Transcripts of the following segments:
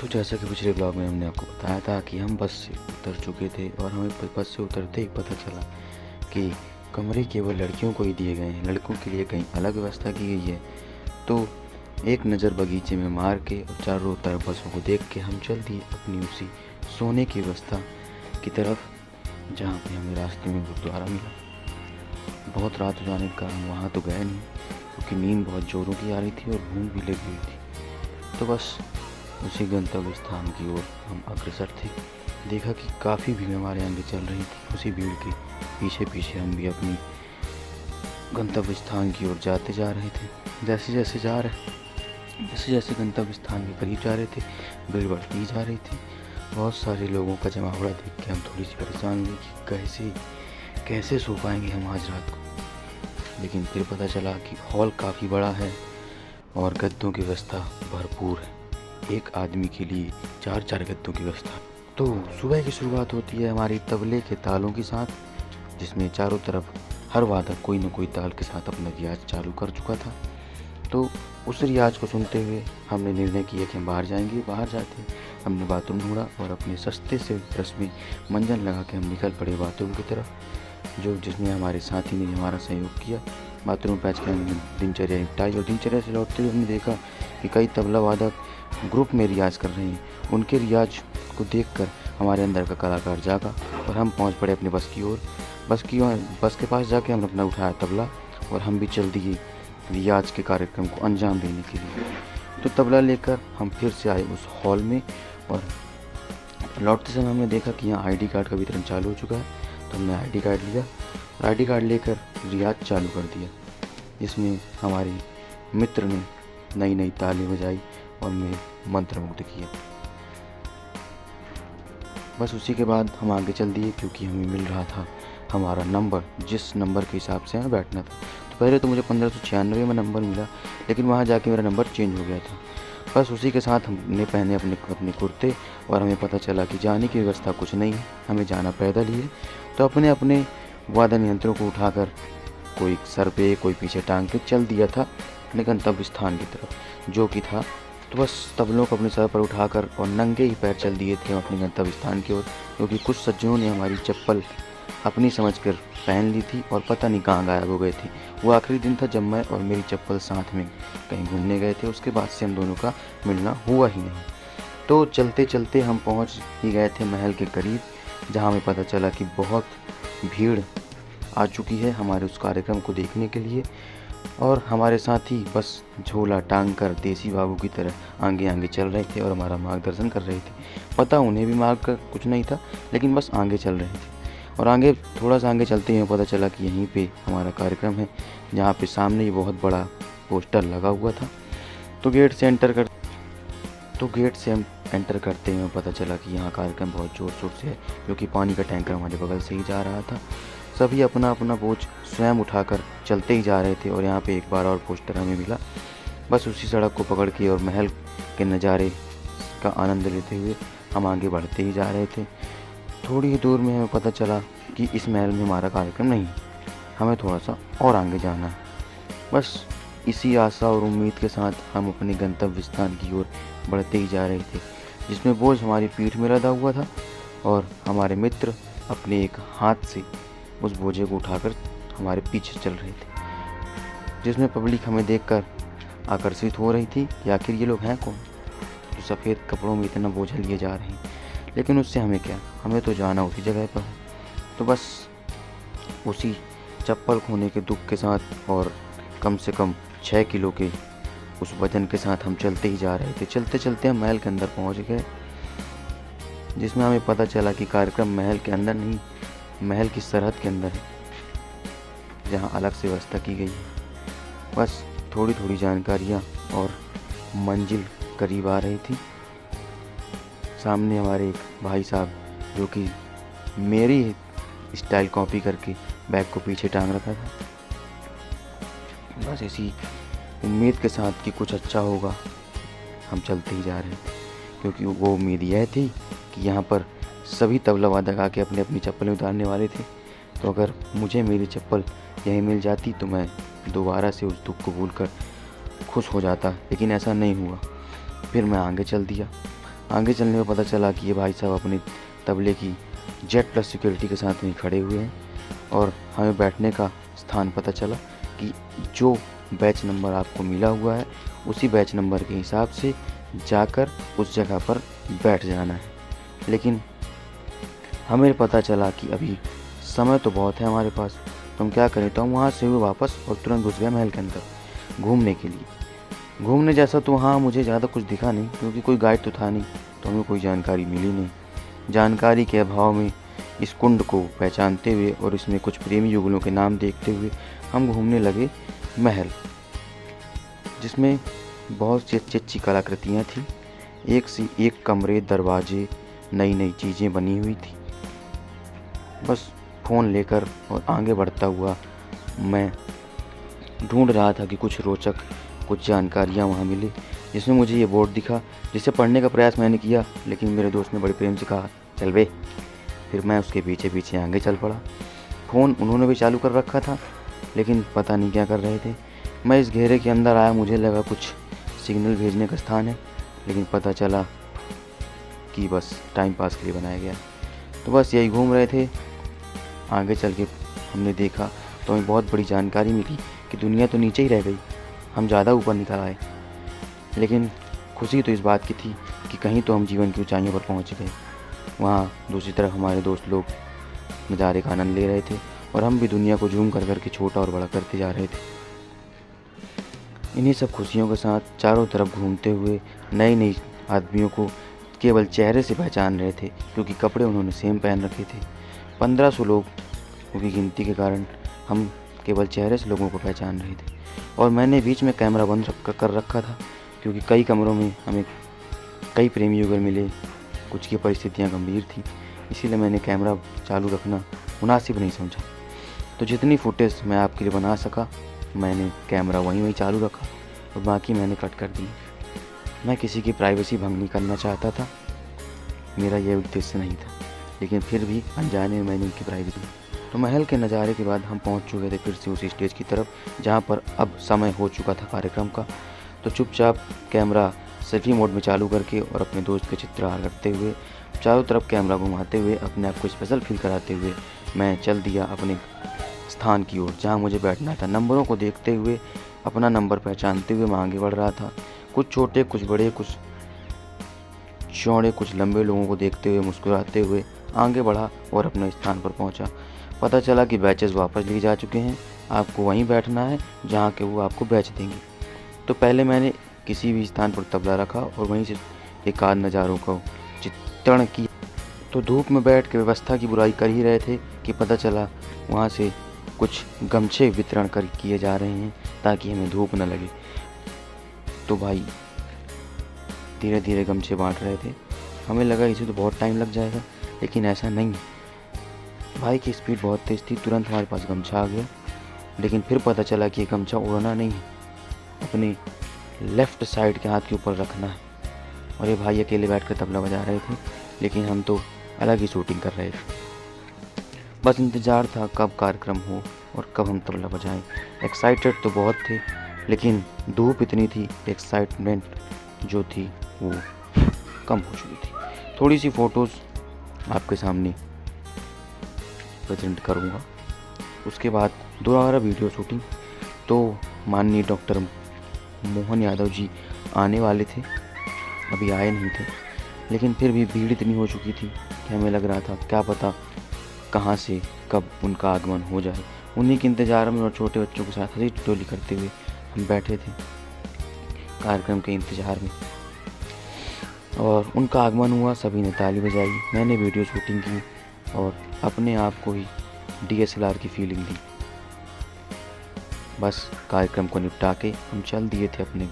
तो जैसा कि पिछले ब्लॉग में हमने आपको बताया था कि हम बस से उतर चुके थे और हमें बस से उतरते ही पता चला कि कमरे केवल लड़कियों को ही दिए गए हैं, लड़कों के लिए कहीं अलग व्यवस्था की गई है। तो एक नज़र बगीचे में मार के और चारों तरफ बसों को देख के हम चल दिए अपनी उसी सोने की व्यवस्था की तरफ, जहाँ पे हमें रास्ते में गुरुद्वारा मिला। बहुत रात हो जाने का हम वहाँ तो गए नहीं, क्योंकि नींद बहुत ज़ोरों की आ रही थी और भूख भी लगी हुई थी। तो बस उसी गंतव्य स्थान की ओर हम अग्रसर थे। देखा कि काफ़ी भीड़ हमारे आगे चल रही थी। उसी भीड़ के पीछे पीछे हम भी अपनी गंतव्य स्थान की ओर जाते जा रहे थे। जैसे जैसे गंतव्य स्थान के करीब जा रहे थे, भीड़ बढ़ती जा रही थी। बहुत सारे लोगों का जमावड़ा देख के हम थोड़ी सी परेशान हुए कि कैसे सो पाएंगे हम आज रात को। लेकिन फिर पता चला कि हॉल काफ़ी बड़ा है और गद्दों की व्यवस्था भरपूर है। एक आदमी के लिए 4 गद्दों की व्यवस्था। तो सुबह की शुरुआत होती है हमारी तबले के तालों के साथ, जिसमें चारों तरफ हर वादक कोई न कोई ताल के साथ अपना रियाज चालू कर चुका था। तो उस रियाज को सुनते हुए हमने निर्णय किया कि हम बाहर जाएंगे। बाहर जाते हमने बाथरूम ढूंढा और अपने सस्ते से ब्रश में मंजन लगा के हम निकल पड़े बाथरूम की तरफ, जिसमें हमारे साथी ने हमारा सहयोग किया। बाथरूम पहुँच के हमने दिनचर्या निपटाई और दिनचर्या से लौटते हुए हमने देखा कि कई तबला वादक ग्रुप में रियाज कर रहे हैं। उनके रियाज को देखकर हमारे अंदर का कलाकार जागा और हम पहुंच पड़े अपने बस की ओर। बस के पास जाके हमने अपना उठाया तबला और हम भी चल दिए रियाज के कार्यक्रम को अंजाम देने के लिए। तो तबला लेकर हम फिर से आए उस हॉल में और लौटते समय हमने देखा कि यहाँ आईडी कार्ड का वितरण चालू हो चुका है। तो हमने आईडी कार्ड लिया और आईडी कार्ड लेकर रियाज चालू कर दिया, जिसमें हमारे मित्र ने नई नई ताली बजाई और मैं मंत्रमुग्ध किया। बस उसी के बाद हम आगे चल दिए, क्योंकि हमें मिल रहा था हमारा नंबर, जिस नंबर के हिसाब से हमें बैठना था। तो पहले तो मुझे 1596 में नंबर मिला, लेकिन वहाँ जाके मेरा नंबर चेंज हो गया था। बस उसी के साथ हमने पहने अपने कुर्ते और हमें पता चला कि जाने की व्यवस्था कुछ नहीं है, हमें जाना पैदल ही है। तो अपने अपने वादन यंत्रों को उठाकर कोई सर पे कोई पीछे टांग के चल दिया था अपने गंतव्य स्थान की तरफ, जो कि था। तो बस तबलों को अपने सर पर उठाकर और नंगे ही पैर चल दिए थे अपने गंतव्य स्थान की ओर, क्योंकि कुछ सज्जनों ने हमारी चप्पल अपनी समझकर पहन ली थी और पता नहीं कहाँ गायब हो गए थे। वो आखिरी दिन था जब मैं और मेरी चप्पल साथ में कहीं घूमने गए थे। उसके बाद से हम दोनों का मिलना हुआ ही नहीं। तो चलते चलते हम पहुँच ही गए थे महल के करीब, जहाँ हमें पता चला कि बहुत भीड़ आ चुकी है हमारे उस कार्यक्रम को देखने के लिए। और हमारे साथी बस झोला टांग कर देसी बाबू की तरह आगे आगे चल रहे थे और हमारा मार्गदर्शन कर रहे थे। पता उन्हें भी मार्ग का कुछ नहीं था, लेकिन बस आगे चल रहे थे। और आगे थोड़ा सा आगे चलते ही पता चला कि यहीं पे हमारा कार्यक्रम है, जहाँ पे सामने ही बहुत बड़ा पोस्टर लगा हुआ था। तो गेट से हम एंटर करते ही पता चला कि यहाँ कार्यक्रम बहुत ज़ोर शोर से है, क्योंकि पानी का टैंकर हमारे बगल से ही जा रहा था। सभी अपना अपना बोझ स्वयं उठाकर चलते ही जा रहे थे और यहाँ पे एक बार और पोस्टर हमें मिला। बस उसी सड़क को पकड़ के और महल के नज़ारे का आनंद लेते हुए हम आगे बढ़ते ही जा रहे थे। थोड़ी ही दूर में हमें पता चला कि इस महल में हमारा कार्यक्रम नहीं है, हमें थोड़ा सा और आगे जाना है। बस इसी आशा और उम्मीद के साथ हम अपने गंतव्य स्थान की ओर बढ़ते ही जा रहे थे, जिसमें बोझ हमारी पीठ में लदा हुआ था और हमारे मित्र अपने एक हाथ से उस बोझे को उठाकर हमारे पीछे चल रहे थे, जिसमें पब्लिक हमें देखकर आकर्षित हो रही थी कि आखिर ये लोग हैं कौन, जो सफ़ेद कपड़ों में इतना बोझा लिए जा रहे हैं। लेकिन उससे हमें क्या, हमें तो जाना उसी जगह पर है। तो बस उसी चप्पल खोने के दुख के साथ और कम से कम 6 किलो के उस वजन के साथ हम चलते ही जा रहे थे। चलते चलते हम महल के अंदर पहुंच गए, जिसमें हमें पता चला कि कार्यक्रम महल के अंदर नहीं, महल की सरहद के अंदर है, जहां अलग से व्यवस्था की गई है। बस थोड़ी थोड़ी जानकारियां और मंजिल करीब आ रही थी। सामने हमारे एक भाई साहब, जो कि मेरी स्टाइल कॉपी करके बैग को पीछे टांग रखा था। बस इसी उम्मीद के साथ कि कुछ अच्छा होगा हम चलते ही जा रहे थे, क्योंकि वो उम्मीद यह थी कि यहाँ पर सभी तबला वादक आके अपनी अपनी चप्पलें उतारने वाले थे। तो अगर मुझे मेरी चप्पल यहीं मिल जाती तो मैं दोबारा से उस दुख को भूलकर खुश हो जाता, लेकिन ऐसा नहीं हुआ। फिर मैं आगे चल दिया। आगे चलने में पता चला कि ये भाई साहब अपने तबले की जेड प्लस सिक्योरिटी के साथ वहीं खड़े हुए हैं और हमें बैठने का स्थान पता चला कि जो बैच नंबर आपको मिला हुआ है उसी बैच नंबर के हिसाब से जाकर उस जगह पर बैठ जाना है। लेकिन हमें पता चला कि अभी समय तो बहुत है हमारे पास, तो हम क्या करें। तो हम वहाँ से हुए वापस और तुरंत घुस गए महल के अंदर घूमने के लिए। घूमने जैसा तो वहाँ मुझे ज़्यादा कुछ दिखा नहीं, क्योंकि कोई गाइड तो था नहीं, तो हमें कोई जानकारी मिली नहीं। जानकारी के अभाव में इस कुंड को पहचानते हुए और इसमें कुछ प्रेमी युगलों के नाम देखते हुए हम घूमने लगे महल, जिसमें बहुत सी अच्छी अच्छी कलाकृतियाँ थीं। एक से एक कमरे, दरवाजे, नई नई चीज़ें बनी हुई थी। बस फ़ोन लेकर और आगे बढ़ता हुआ मैं ढूंढ रहा था कि कुछ रोचक कुछ जानकारियाँ वहाँ मिली, जिसमें मुझे ये बोर्ड दिखा, जिसे पढ़ने का प्रयास मैंने किया, लेकिन मेरे दोस्त ने बड़े प्रेम से कहा चल बे। फिर मैं उसके पीछे पीछे आगे चल पड़ा। फ़ोन उन्होंने भी चालू कर रखा था, लेकिन पता नहीं क्या कर रहे थे। मैं इस घेरे के अंदर आया, मुझे लगा कुछ सिग्नल भेजने का स्थान है, लेकिन पता चला कि बस टाइम पास के लिए बनाया गया। तो बस यही घूम रहे थे। आगे चल के हमने देखा तो हमें बहुत बड़ी जानकारी मिली कि दुनिया तो नीचे ही रह गई, हम ज़्यादा ऊपर निकल आए। लेकिन खुशी तो इस बात की थी कि कहीं तो हम जीवन की ऊंचाइयों पर पहुंच गए। वहाँ दूसरी तरफ हमारे दोस्त लोग नज़ारे का आनंद ले रहे थे और हम भी दुनिया को झूम कर करके छोटा और बड़ा करते जा रहे थे। इन्हीं सब खुशियों के साथ चारों तरफ घूमते हुए नए नए आदमियों को केवल चेहरे से पहचान रहे थे, क्योंकि कपड़े उन्होंने सेम पहन रखे थे। 1500 लोग की गिनती के कारण हम केवल चेहरे से लोगों को पहचान रहे थे। और मैंने बीच में कैमरा बंद कर रखा था, क्योंकि कई कमरों में हमें कई प्रेमी युगल मिले, कुछ की परिस्थितियाँ गंभीर थी, इसीलिए मैंने कैमरा चालू रखना मुनासिब नहीं समझा। तो जितनी फुटेज मैं आपके लिए बना सका, मैंने कैमरा वहीं चालू रखा और बाकी मैंने कट कर दी। मैं किसी की प्राइवेसी भंग नहीं करना चाहता था, मेरा यह उद्देश्य नहीं था, लेकिन फिर भी अनजाने में मैंने उनकी प्राइवेसी। तो महल के नज़ारे के बाद हम पहुंच चुके थे फिर से उसी स्टेज की तरफ, जहां पर अब समय हो चुका था कार्यक्रम का। तो चुपचाप कैमरा सेल्फी मोड में चालू करके और अपने दोस्त के चित्रहार करते हुए, चारों तरफ कैमरा घुमाते हुए, अपने आप को स्पेशल फील कराते हुए मैं चल दिया अपने स्थान की ओर जहाँ मुझे बैठना था। नंबरों को देखते हुए, अपना नंबर पहचानते हुए मैं आगे बढ़ रहा था। कुछ छोटे, कुछ बड़े, कुछ चौड़े, कुछ लंबे लोगों को देखते हुए मुस्कुराते हुए आगे बढ़ा और अपने स्थान पर पहुंचा। पता चला कि बैचेस वापस लिए जा चुके हैं, आपको वहीं बैठना है जहां के वो आपको बैच देंगे। तो पहले मैंने किसी भी स्थान पर तबला रखा और वहीं से एक आध नज़ारों का चित्रण किया। तो धूप में बैठ के व्यवस्था की बुराई कर ही रहे थे कि पता चला वहाँ से कुछ गमछे वितरण किए जा रहे हैं ताकि हमें धूप न लगे। तो भाई धीरे धीरे गमछे बांट रहे थे। हमें लगा इसे तो बहुत टाइम लग जाएगा, लेकिन ऐसा नहीं। भाई की स्पीड बहुत तेज़ थी, तुरंत हमारे पास गमछा आ गया। लेकिन फिर पता चला कि ये गमछा उड़ना नहीं है, अपने लेफ़्ट साइड के हाथ के ऊपर रखना है। और ये भाई अकेले बैठकर तबला बजा रहे थे, लेकिन हम तो अलग ही शूटिंग कर रहे थे। बस इंतज़ार था कब कार्यक्रम हो और कब हम तबला बजाएं। एक्साइटेड तो बहुत थे, लेकिन धूप इतनी थी, एक्साइटमेंट जो थी वो कम हो चुकी थी। थोड़ी सी फ़ोटोज़ आपके सामने प्रेजेंट करूँगा, उसके बाद दोबारा वीडियो शूटिंग। तो माननीय डॉक्टर मोहन यादव जी आने वाले थे, अभी आए नहीं थे, लेकिन फिर भी भीड़ इतनी हो चुकी थी कि हमें लग रहा था क्या पता कहाँ से कब उनका आगमन हो जाए। उन्हीं के इंतज़ार में और छोटे बच्चों के साथ हंसी टोली करते हुए हम बैठे थे कार्यक्रम के इंतज़ार में। और उनका आगमन हुआ, सभी ने ताली बजाई, मैंने वीडियो शूटिंग की और अपने आप को ही DSLR की फीलिंग दी। बस कार्यक्रम को निपटा के हम चल दिए थे अपने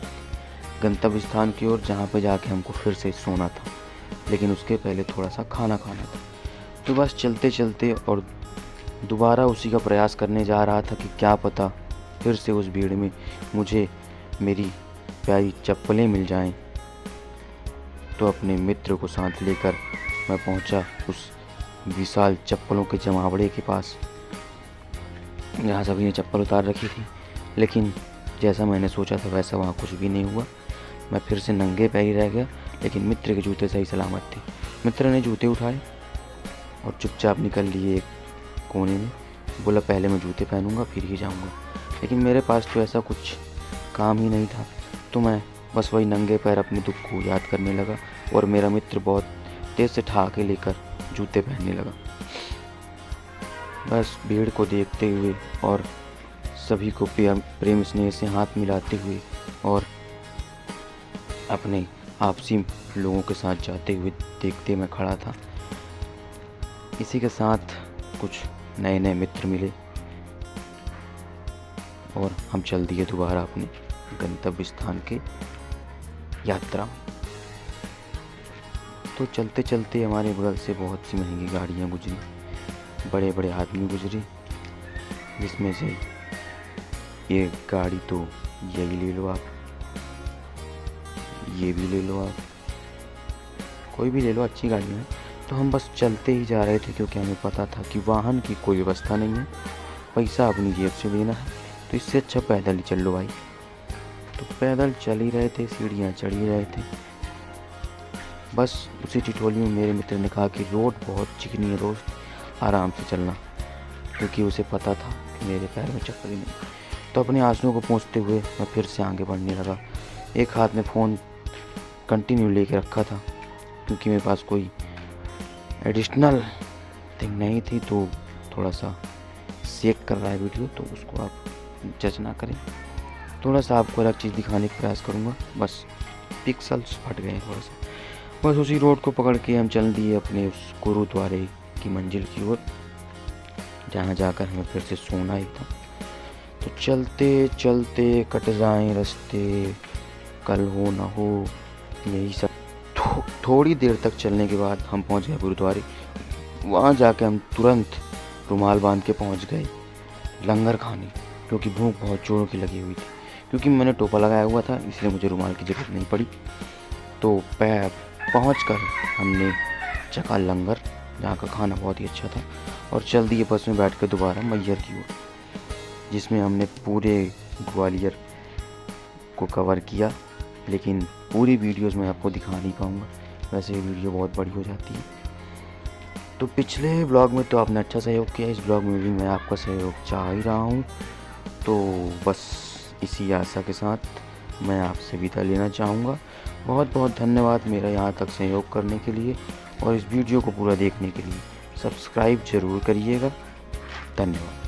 गंतव्य स्थान की ओर, जहाँ पे जाके हमको फिर से सोना था, लेकिन उसके पहले थोड़ा सा खाना खाना था। तो बस चलते चलते और दोबारा उसी का प्रयास करने जा रहा था कि क्या पता फिर से उस भीड़ में मुझे मेरी प्यारी चप्पलें मिल जाएं। तो अपने मित्र को साथ लेकर मैं पहुंचा उस विशाल चप्पलों के जमावड़े के पास, जहाँ सभी ने चप्पल उतार रखी थी। लेकिन जैसा मैंने सोचा था वैसा वहाँ कुछ भी नहीं हुआ। मैं फिर से नंगे पैर ही रह गया, लेकिन मित्र के जूते सही सलामत थे। मित्र ने जूते उठाए और चुपचाप निकल लिए एक कोने में। बोला पहले मैं जूते पहनूंगा फिर ही जाऊंगा। लेकिन मेरे पास तो ऐसा कुछ काम ही नहीं था, तो मैं बस वही नंगे पैर अपने दुख को याद करने लगा और मेरा मित्र बहुत तेज से ठहाके लेकर जूते पहनने लगा। बस भीड़ को देखते हुए और सभी को प्रेम स्नेह से हाथ मिलाते हुए और अपने आपसी लोगों के साथ जाते हुए देखते मैं खड़ा था। इसी के साथ कुछ नए नए मित्र मिले और हम चल दिए दोबारा अपने गंतव्य स्थान के यात्रा। तो चलते चलते हमारे बगल से बहुत सी महंगी गाड़ियाँ गुजरी, बड़े बड़े आदमी गुजरे, जिसमें से ये गाड़ी तो यही ले लो आप, ये भी ले लो आप, कोई भी ले लो, अच्छी गाड़ियाँ हैं। तो हम बस चलते ही जा रहे थे क्योंकि हमें पता था कि वाहन की कोई व्यवस्था नहीं है, पैसा अपनी जेब से देना है, तो इससे अच्छा पैदल ही चल लो भाई। तो पैदल चल ही रहे थे, सीढ़ियाँ चढ़ ही रहे थे। बस उसी ठिठोली में मेरे मित्र ने कहा कि रोड बहुत चिकनी है दोस्त, आराम से चलना, क्योंकि उसे पता था कि मेरे पैर में चक्कर ही नहीं। तो अपने आंसुओं को पोंछते हुए मैं फिर से आगे बढ़ने लगा। एक हाथ में फ़ोन कंटिन्यू लेके रखा था क्योंकि मेरे पास कोई एडिशनल थिंग नहीं थी, तो थोड़ा सा शेक कर रहा है वीडियो, तो उसको आप जज ना करें। थोड़ा सा आपको अलग चीज़ दिखाने का प्रयास करूँगा, बस पिक्सल्स फट गए थोड़ा सा। बस उसी रोड को पकड़ के हम चल दिए अपने उस गुरुद्वारे की मंजिल की ओर, जहाँ जाकर हमें फिर से सोना ही था। तो चलते चलते कट जाएं रास्ते, कल हो ना हो, यही सब। थोड़ी देर तक चलने के बाद हम पहुँच गए गुरुद्वारे। वहाँ जाके हम तुरंत रुमाल बांध के पहुँच गए लंगर खाने, क्योंकि भूख बहुत जोरों की लगी हुई थी। क्योंकि मैंने टोपा लगाया हुआ था इसलिए मुझे रुमाल की ज़रूरत नहीं पड़ी। तो पहुँचकर हमने चखा लंगर, जहाँ का खाना बहुत ही अच्छा था, और चल दिए बस में बैठ कर दोबारा मैहर की ओर, जिसमें हमने पूरे ग्वालियर को कवर किया। लेकिन पूरी वीडियोस में आपको दिखा नहीं पाऊँगा, वैसे ये वीडियो बहुत बड़ी हो जाती है। तो पिछले ब्लॉग में तो आपने अच्छा सहयोग किया, इस ब्लॉग में भी मैं आपका सहयोग चाह ही रहा हूँ। तो बस इसी आशा के साथ मैं आपसे विदा लेना चाहूँगा। बहुत बहुत धन्यवाद मेरा यहाँ तक सहयोग करने के लिए और इस वीडियो को पूरा देखने के लिए। सब्सक्राइब ज़रूर करिएगा। धन्यवाद।